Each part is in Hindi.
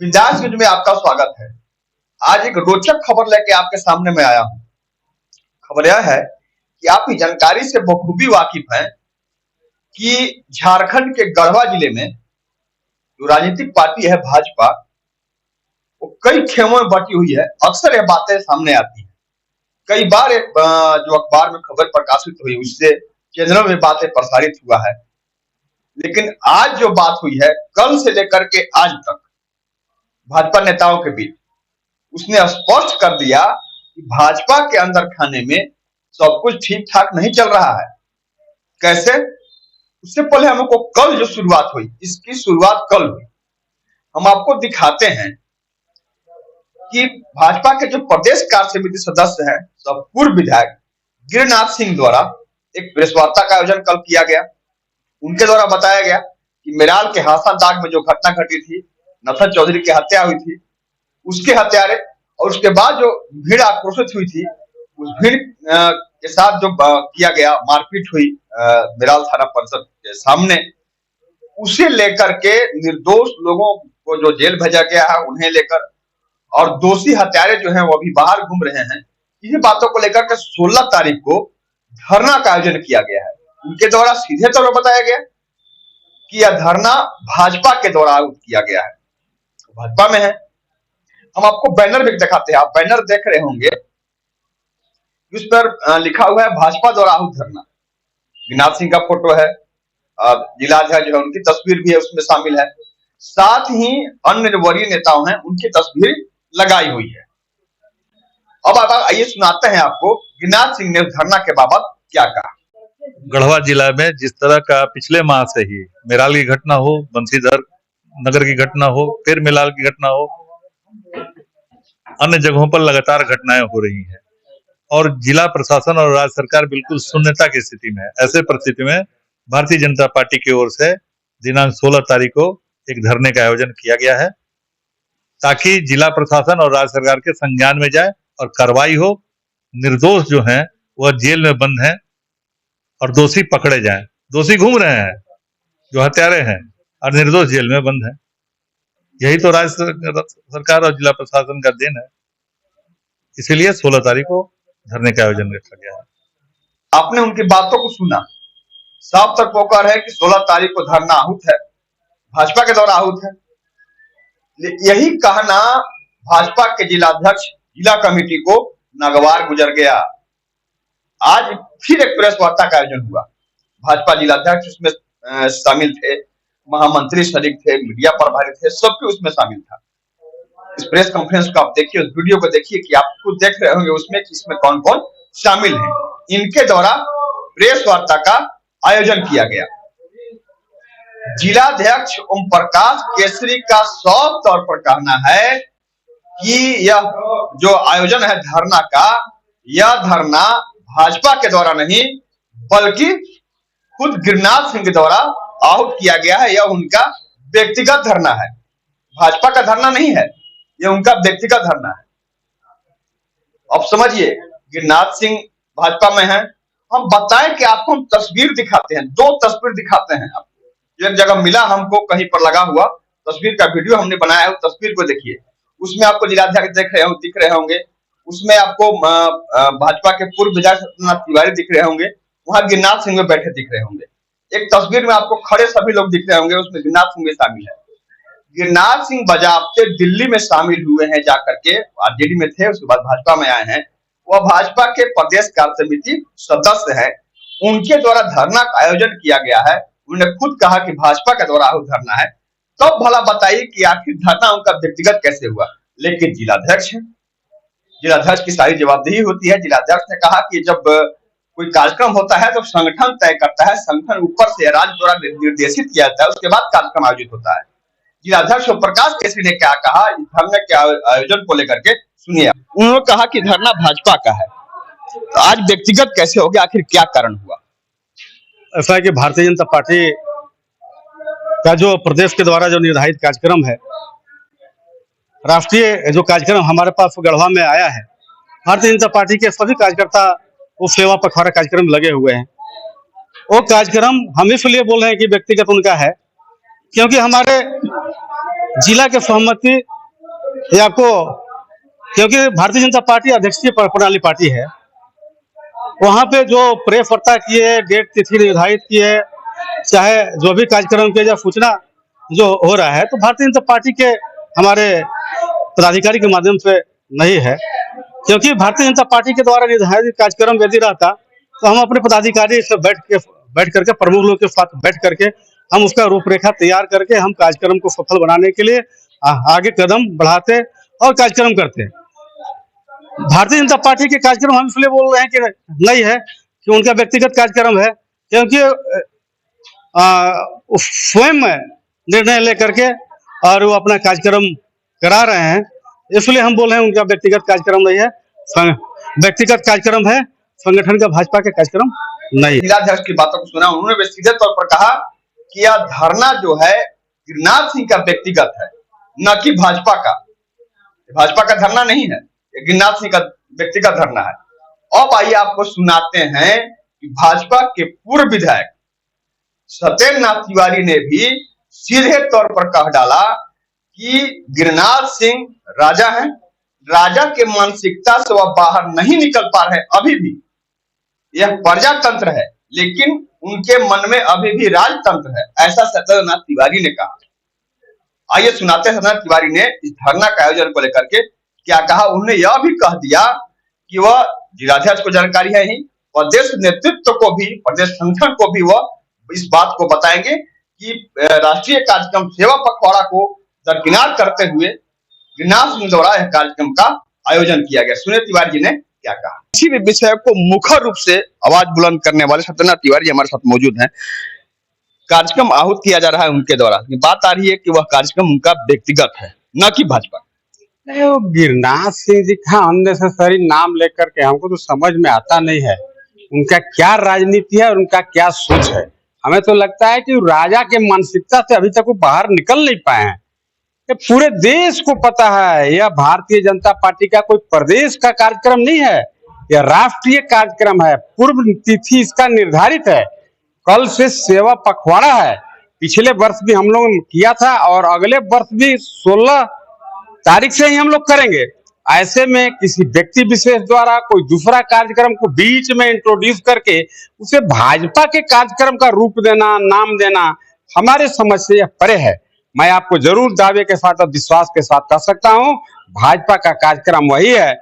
बिंदास न्यूज में आपका स्वागत है। आज एक रोचक खबर लेके आपके सामने मैं आया हूँ। खबर यह है कि आप इस जानकारी से बखूबी वाकिफ हैं कि झारखंड के गढ़वा जिले में जो राजनीतिक पार्टी है भाजपा, वो कई खेमों में बटी हुई है। अक्सर यह बातें सामने आती हैं। कई बार एक जो अखबार में खबर प्रकाशित हुई उससे चैनलों में बातें प्रसारित हुआ है, लेकिन आज जो बात हुई है कल से लेकर के आज तक भाजपा नेताओं के बीच, उसने स्पष्ट कर दिया कि भाजपा के अंदर खाने में सब कुछ ठीक ठाक नहीं चल रहा है। कैसे? उससे पहले हमको कल जो शुरुआत हुई, इसकी शुरुआत कल हुई। हम आपको दिखाते हैं कि भाजपा के जो प्रदेश कार्य समिति सदस्य हैं, सब पूर्व विधायक गिरिनाथ सिंह द्वारा एक प्रेस वार्ता का आयोजन कल किया गया। उनके द्वारा बताया गया कि मेराल के हासादाग में जो घटना घटी थी, नथन चौधरी की हत्या हुई थी, उसके हत्यारे और उसके बाद जो भीड़ आक्रोशित हुई थी, उस भीड़ के साथ जो किया गया, मारपीट हुई मेराल थाना परिसर के सामने, उसे लेकर के निर्दोष लोगों को जो जेल भेजा गया है उन्हें लेकर, और दोषी हत्यारे जो हैं वो अभी बाहर घूम रहे हैं, इन्हीं बातों को लेकर के 16 तारीख को धरना का आयोजन किया गया है। उनके द्वारा सीधे तौर पर बताया गया कि यह धरना भाजपा के द्वारा आयोजित किया गया है, भाजपा में है। हम आपको बैनर भी दिखाते हैं, आप बैनर देख रहे होंगे, उस पर लिखा हुआ है भाजपा द्वारा आहुत धरना। गिरिनाथ सिंह का फोटो है, जिलाध्यक्ष जो है उनकी तस्वीर भी है उसमें शामिल है, साथ ही अन्य जो वरीय नेताओं हैं उनकी तस्वीर लगाई हुई है। अब आइए सुनाते हैं आपको गिरिनाथ सिंह ने धरना के बाबत क्या कहा। गढ़वा जिला में जिस तरह का पिछले माह से ही मेराल की घटना हो, बंसीधर नगर की घटना हो, फिर मेराल की घटना हो, अन्य जगहों पर लगातार घटनाएं हो रही हैं और जिला प्रशासन और राज्य सरकार बिल्कुल शून्यता की स्थिति में है। ऐसे परिस्थिति में भारतीय जनता पार्टी की ओर से दिनांक 16 तारीख को एक धरने का आयोजन किया गया है, ताकि जिला प्रशासन और राज्य सरकार के संज्ञान में जाए और कार्रवाई हो। निर्दोष जो हैं वह जेल में बंद हैं और दोषी पकड़े जाएं। दोषी घूम रहे हैं जो हत्यारे हैं और निर्दोष जेल में बंद हैं। यही तो राज्य सरकार और जिला प्रशासन का देन है। इसीलिए 16 तारीख को धरने का आयोजन रखा गया है। आपने उनकी बातों को सुना, साफ तक पोकर है कि 16 तारीख को धरना आहूत है, भाजपा के द्वारा आहूत है। यही कहना भाजपा के जिलाध्यक्ष जिला कमेटी को नागवार गुजर गया। आज फिर एक प्रेस वार्ता का आयोजन हुआ, भाजपा जिलाध्यक्ष उसमें शामिल थे, महामंत्री शरीक थे, मीडिया प्रभारी थे, सबके उसमें शामिल था। इस प्रेस कॉन्फ्रेंस को आप देखिए, उस वीडियो को देखिए कि आप खुद देख रहे होंगे उसमें कि इसमें कौन कौन शामिल है। इनके द्वारा प्रेस वार्ता का आयोजन किया गया। जिलाध्यक्ष ओम प्रकाश केसरी का साफ तौर पर कहना है कि यह जो आयोजन है धरना का, यह धरना भाजपा के द्वारा नहीं बल्कि खुद गिरिनाथ सिंह के द्वारा आहूत किया गया है। यह उनका व्यक्तिगत धरना है, भाजपा का धरना नहीं है, यह उनका व्यक्तिगत धरना है। अब समझिए, गिरिनाथ सिंह भाजपा में है। हम बताएं कि आपको हम तस्वीर दिखाते हैं, 2 तस्वीर दिखाते हैं आपको। एक जगह मिला हमको, कहीं पर लगा हुआ तस्वीर का वीडियो हमने बनाया है, तस्वीर को देखिए। उसमें आपको जिलाध्यक्ष दिख रहे होंगे, उसमें आपको भाजपा के पूर्व विधायक सत्यनारायण तिवारी दिख रहे होंगे, वहां गिरिनाथ सिंह में बैठे दिख रहे होंगे। एक तस्वीर में आपको खड़े सभी लोग दिख रहे होंगे, उसमें गिरिनाथ सिंह भी शामिल है। गिरिनाथ सिंह बजाबते दिल्ली में शामिल हुए हैं, जाकर के आरजेडी में थे, उसके बाद भाजपा में आए हैं। वह भाजपा के प्रदेश कार्य समिति सदस्य है, उनके द्वारा धरना का आयोजन किया गया है। उन्होंने खुद कहा कि भाजपा के द्वारा धरना है, तब भला बताइए कि आखिर धरना उनका व्यक्तिगत कैसे हुआ। लेकिन जिलाध्यक्ष है, जिलाध्यक्ष की सारी जवाबदेही होती है। जिलाध्यक्ष ने कहा कि जब कोई कार्यक्रम होता है तो संगठन तय करता है, संगठन ऊपर से राज्य द्वारा निर्देशित किया जाता है, उसके बाद कार्यक्रम आयोजित होता है। जिलाध्यक्ष प्रकाश केसरी ने क्या कहा इस धरने के आयोजन को लेकर के, सुनिए। उन्होंने कहा कि धरना भाजपा का है, तो आज व्यक्तिगत कैसे हो गया, आखिर क्या कारण हुआ? ऐसा है कि भारतीय जनता पार्टी का जो प्रदेश के द्वारा जो निर्धारित कार्यक्रम है, राष्ट्रीय जो कार्यक्रम हमारे पास गढ़वा में आया है, भारतीय जनता पार्टी के सभी कार्यकर्ता उस सेवा पखवाड़ा कार्यक्रम में लगे हुए हैं। वो कार्यक्रम हम इसलिए बोल रहे हैं कि व्यक्तिगत उनका है, क्योंकि हमारे जिला के सहमति ये आपको, क्योंकि भारतीय जनता पार्टी अध्यक्षीय प्रणाली पार्टी है, वहाँ पे जो प्रेस वार्ता की है, डेट तिथि निर्धारित की है, चाहे जो भी कार्यक्रम के या सूचना जो हो रहा है, तो भारतीय जनता पार्टी के हमारे पदाधिकारी के माध्यम से नहीं है, क्योंकि भारतीय जनता पार्टी के द्वारा निर्धारित कार्यक्रम यदि रहता तो हम अपने पदाधिकारी से बैठ करके प्रमुख लोगों के साथ बैठ करके हम उसका रूपरेखा तैयार करके हम कार्यक्रम को सफल बनाने के लिए आगे कदम बढ़ाते और कार्यक्रम करते। भारतीय जनता पार्टी के कार्यक्रम हम इसलिए बोल रहे हैं कि नहीं है कि उनका व्यक्तिगत कार्यक्रम है, क्योंकि स्वयं निर्णय लेकर के और वो अपना कार्यक्रम करा रहे हैं, इसलिए हम बोल रहे हैं उनका व्यक्तिगत कार्यक्रम नहीं है, व्यक्तिगत कार्यक्रम है, संगठन का भाजपा के कार्यक्रम नहीं। जिलाध्यक्ष की बातों को सुना, उन्होंने सीधे तौर पर कहा कि यह धरना जो है गिरिनाथ सिंह का व्यक्तिगत है, न कि भाजपा का। भाजपा का धरना नहीं है, ये गिरिनाथ सिंह का व्यक्तिगत धरना है। अब आइए आपको सुनाते हैं कि भाजपा के पूर्व विधायक सत्येंद्र नाथ तिवारी ने भी सीधे तौर पर कह डाला कि गिरिनाथ सिंह राजा हैं, राजा के मानसिकता से वह बाहर नहीं निकल पा रहे अभी भी। यह प्रजातंत्र है, लेकिन उनके मन में अभी भी राजतंत्र है, ऐसा सत्येंद्र नाथ तिवारी ने कहा। आइए सुनाते हैं सत्येंद्र नाथ तिवारी ने इस धरना का आयोजन को लेकर के क्या कहा। उन्होंने यह भी कह दिया कि वह जिलाध्यक्ष को जानकारी है ही, प्रदेश नेतृत्व को भी, प्रदेश संगठन को भी वह इस बात को बताएंगे कि राष्ट्रीय कार्यक्रम सेवा पखवाड़ा को दरकिनार करते हुए गिरिनाथ सिंह द्वारा यह कार्यक्रम का आयोजन किया गया। सुनिए तिवारी जी ने क्या कहा। किसी भी विषय को मुखर रूप से आवाज बुलंद करने वाले सत्येंद्र नाथ तिवारी हमारे साथ मौजूद हैं। कार्यक्रम आहूत किया जा रहा है उनके द्वारा, बात आ रही है कि वह कार्यक्रम उनका व्यक्तिगत है, न कि भाजपा। नहीं, वो गिरिनाथ सिंह जी का अननेसेसरी नाम लेकर के हमको तो समझ में आता नहीं है उनका क्या राजनीति है और उनका क्या सोच है। हमें तो लगता है कि राजा के मानसिकता से अभी तक वो बाहर निकल नहीं पाए हैं। ये पूरे देश को पता है, यह भारतीय जनता पार्टी का कोई प्रदेश का कार्यक्रम नहीं है, यह राष्ट्रीय कार्यक्रम है। पूर्व तिथि इसका निर्धारित है, कल से सेवा पखवाड़ा है। पिछले वर्ष भी हम लोग किया था और अगले वर्ष भी 16 तारीख से ही हम लोग करेंगे। ऐसे में किसी व्यक्ति विशेष द्वारा कोई दूसरा कार्यक्रम को बीच में इंट्रोड्यूस करके उसे भाजपा के कार्यक्रम का रूप देना, नाम देना, हमारे समझ से यह परे है। मैं आपको जरूर दावे के साथ और विश्वास के साथ कह सकता हूं, भाजपा का कार्यक्रम वही है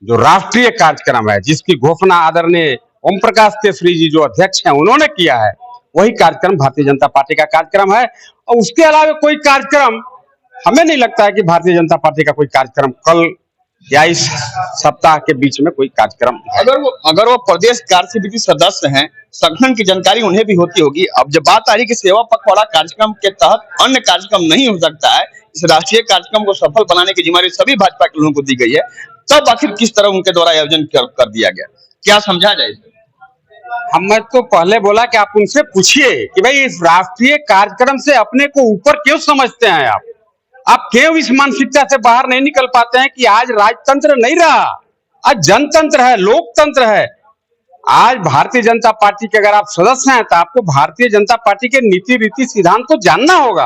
जो राष्ट्रीय कार्यक्रम है, जिसकी घोषणा आदरणीय ओम प्रकाश केसरी जी जो अध्यक्ष हैं उन्होंने किया है। वही कार्यक्रम भारतीय जनता पार्टी का कार्यक्रम है और उसके अलावा कोई कार्यक्रम हमें नहीं लगता है कि भारतीय जनता पार्टी का कोई कार्यक्रम कल या इस सप्ताह के बीच में कोई कार्यक्रम। अगर वो प्रदेश कार्यसमिति सदस्य हैं, संगठन की जानकारी उन्हें भी होती होगी। अब जब बात आ रही कि सेवा पखवाड़ा कार्यक्रम के तहत अन्य कार्यक्रम नहीं हो सकता है, इस राष्ट्रीय कार्यक्रम को सफल बनाने की जिम्मेदारी सभी भाजपा के लोगों को दी गई है, तब आखिर किस तरह उनके द्वारा आयोजन कर दिया गया, क्या समझा जाए? हमने तो पहले बोला कि आप उनसे पूछिए कि भाई इस राष्ट्रीय कार्यक्रम से अपने को ऊपर क्यों समझते हैं आप क्यों इस मानसिकता से बाहर नहीं निकल पाते हैं कि आज राजतंत्र नहीं रहा, आज जनतंत्र है, लोकतंत्र है। आज भारतीय जनता पार्टी के अगर आप सदस्य हैं तो आपको भारतीय जनता पार्टी के नीति रीति सिद्धांत को जानना होगा,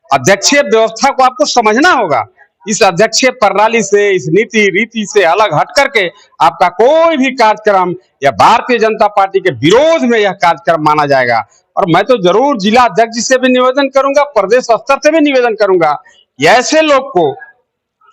अध्यक्षीय व्यवस्था को आपको समझना होगा। इस अध्यक्षीय प्रणाली से, इस नीति रीति से अलग हट करके आपका कोई भी कार्यक्रम या भारतीय जनता पार्टी के विरोध में यह कार्यक्रम माना जाएगा। और मैं तो जरूर जिला अध्यक्ष जी से भी निवेदन करूंगा, प्रदेश स्तर से भी निवेदन करूंगा कि ऐसे लोग को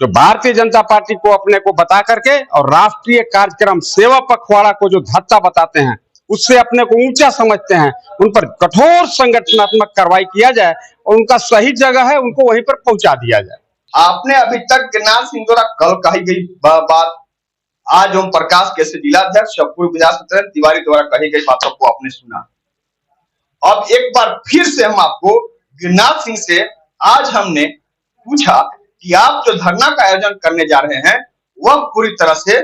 जो भारतीय जनता पार्टी को अपने को बता करके और राष्ट्रीय कार्यक्रम सेवा पखवाड़ा को जो धत्ता बताते हैं, उससे अपने को ऊंचा समझते हैं, उन पर कठोर संगठनात्मक कार्रवाई किया जाए और उनका सही जगह है उनको वहीं पर पहुंचा दिया जाए। आपने अभी तक गिरिनाथ सिंह द्वारा कल कही गई बात, आज ओम प्रकाश केसरी जिलाध्यक्ष पूर्व विधायक सत्येंद्र तिवारी द्वारा कही गई बातों को आपने सुना। अब एक बार फिर से हम आपको गिरिनाथ सिंह से आज हमने पूछा कि आप जो धरना का आयोजन करने जा रहे हैं वह पूरी तरह से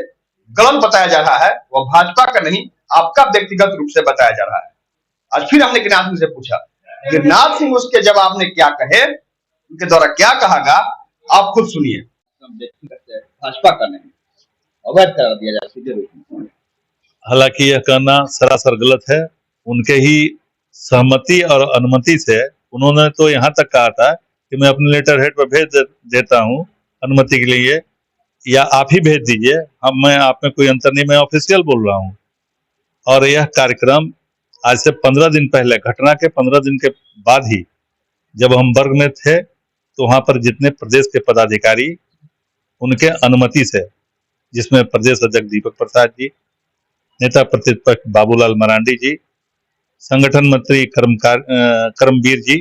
गलत बताया जा रहा है, वह भाजपा का नहीं आपका व्यक्तिगत रूप से बताया जा रहा है। आज फिर हमने गिरिनाथ सिंह से पूछा, गिरिनाथ सिंह उसके जवाब में क्या कहे, उनके द्वारा क्या कहा आप खुद सुनिए। भाजपा का नहीं, अवैध करा दिया जाए सीधे रूप में। हालांकि यह कहना सरासर गलत है। उनके ही सहमति और अनुमति से उन्होंने तो यहाँ तक कहा था कि मैं अपने लेटर हेड पर भेज देता हूं अनुमति के लिए, या आप ही भेज दीजिए, मैं आप में कोई अंतर नहीं, मैं ऑफिशियल बोल रहा हूं। और यह कार्यक्रम आज से 15 दिन पहले, घटना के 15 दिन के बाद ही जब हम वर्ग में थे, तो वहां पर जितने प्रदेश के पदाधिकारी, उनके अनुमति से, जिसमें प्रदेश अध्यक्ष दीपक प्रसाद जी, नेता प्रतिपक्ष बाबूलाल मरांडी जी, संगठन मंत्री कर्मवीर जी,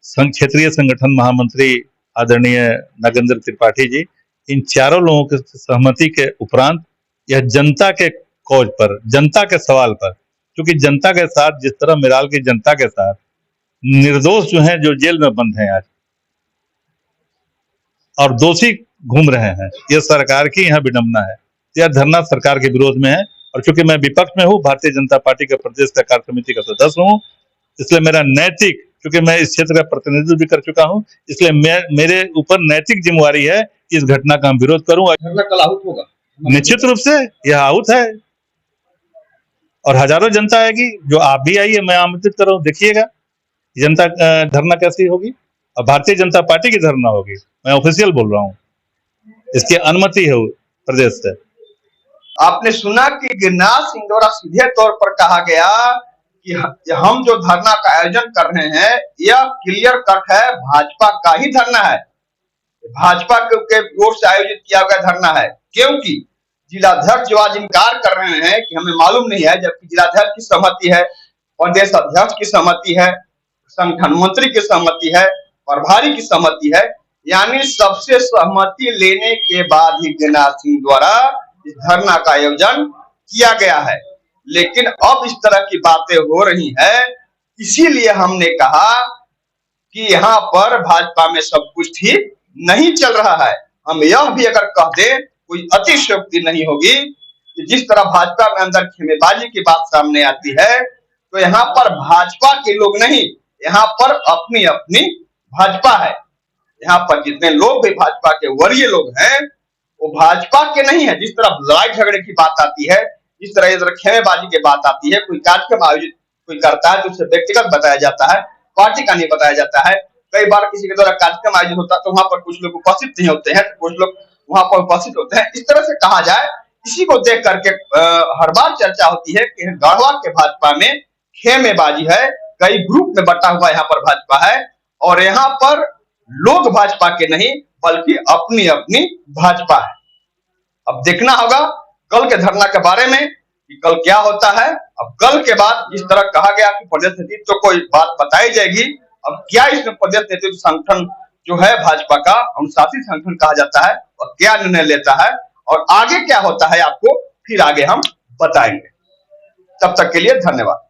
क्षेत्रीय संगठन महामंत्री आदरणीय नागेंद्र त्रिपाठी जी, इन चारों लोगों की सहमति के उपरांत यह जनता के कॉज पर, जनता के सवाल पर, क्योंकि जनता के साथ जिस तरह मिराल की जनता के साथ निर्दोष जो हैं, जो जेल में बंद हैं आज और दोषी घूम रहे हैं, यह सरकार की यहाँ विडंबना है। यह धरना सरकार के विरोध में है। और चूंकि मैं विपक्ष में हूँ, भारतीय जनता पार्टी के प्रदेश का कार्य समिति का सदस्य हूँ, इसलिए मेरा नैतिक, क्योंकि मैं इस क्षेत्र का प्रतिनिधित्व भी कर चुका हूँ, इसलिए मेरे ऊपर नैतिक जिम्मेवारी है कि इस घटना का हम विरोध करूं। धरना कल आहूत होगा निश्चित रूप से यह आहूत है और हजारों जनता आएगी, जो आप भी आइए, मैं आमंत्रित कर रहा हूँ। देखिएगा जनता धरना कैसी होगी, और भारतीय जनता पार्टी की धरना होगी। मैं ऑफिशियल बोल रहा हूँ, इसकी अनुमति है प्रदेश से। आपने सुना कि गिरनार सिंह द्वारा सीधे तौर पर कहा गया कि हम जो धरना का आयोजन कर रहे हैं, यह क्लियर कट है भाजपा का ही धरना है, भाजपा के ओर से आयोजित किया गया धरना है। क्योंकि जिलाध्यक्ष जो आज इनकार कर रहे हैं कि हमें मालूम नहीं है, जबकि जिलाध्यक्ष की सहमति है, प्रदेश अध्यक्ष की सहमति है, संगठन मंत्री की सहमति है, प्रभारी की सहमति है, यानी सबसे सहमति लेने के बाद ही गिरनार सिंह द्वारा इस धरना का आयोजन किया गया है। लेकिन अब इस तरह की बातें हो रही है, इसीलिए हमने कहा कि यहाँ पर भाजपा में सब कुछ ठीक नहीं चल रहा है। हम यह भी अगर कह दें, कोई अतिशयोक्ति नहीं होगी कि जिस तरह भाजपा में अंदर खेमेबाजी की बात सामने आती है, तो यहाँ पर भाजपा के लोग नहीं, यहाँ पर अपनी अपनी भाजपा है। यहाँ पर जितने लोग भी भाजपा के वरीय लोग हैं, वो भाजपा के नहीं है। जिस तरह लड़ाई झगड़े की बात आती है, जिस तरह इधर खेमेबाजी की बात आती है, कोई कार्यक्रम आयोजित कोई करता है तो उसे व्यक्तिगत बताया जाता है, पार्टी का नहीं बताया जाता है। कई बार किसी के द्वारा कार्यक्रम आयोजित होता है तो वहां पर कुछ लोग उपस्थित नहीं होते हैं, कुछ लोग वहां पर उपस्थित होते हैं। इस तरह से कहा जाए, इसी को देख करके हर बार चर्चा होती है कि गढ़वा के भाजपा में खेमेबाजी है, कई ग्रुप में बटा हुआ यहाँ पर भाजपा है, और यहाँ पर लोग भाजपा के नहीं बल्कि अपनी अपनी भाजपा है। अब देखना होगा कल के धरना के बारे में कि कल क्या होता है। अब कल के बाद जिस तरह कहा गया कि प्रदेश नेतृत्व तो कोई बात बताई जाएगी, अब क्या इसमें प्रदेश नेतृत्व संगठन जो है भाजपा का अनुशासित संगठन कहा जाता है, और क्या निर्णय लेता है और आगे क्या होता है, आपको फिर आगे हम बताएंगे। तब तक के लिए धन्यवाद।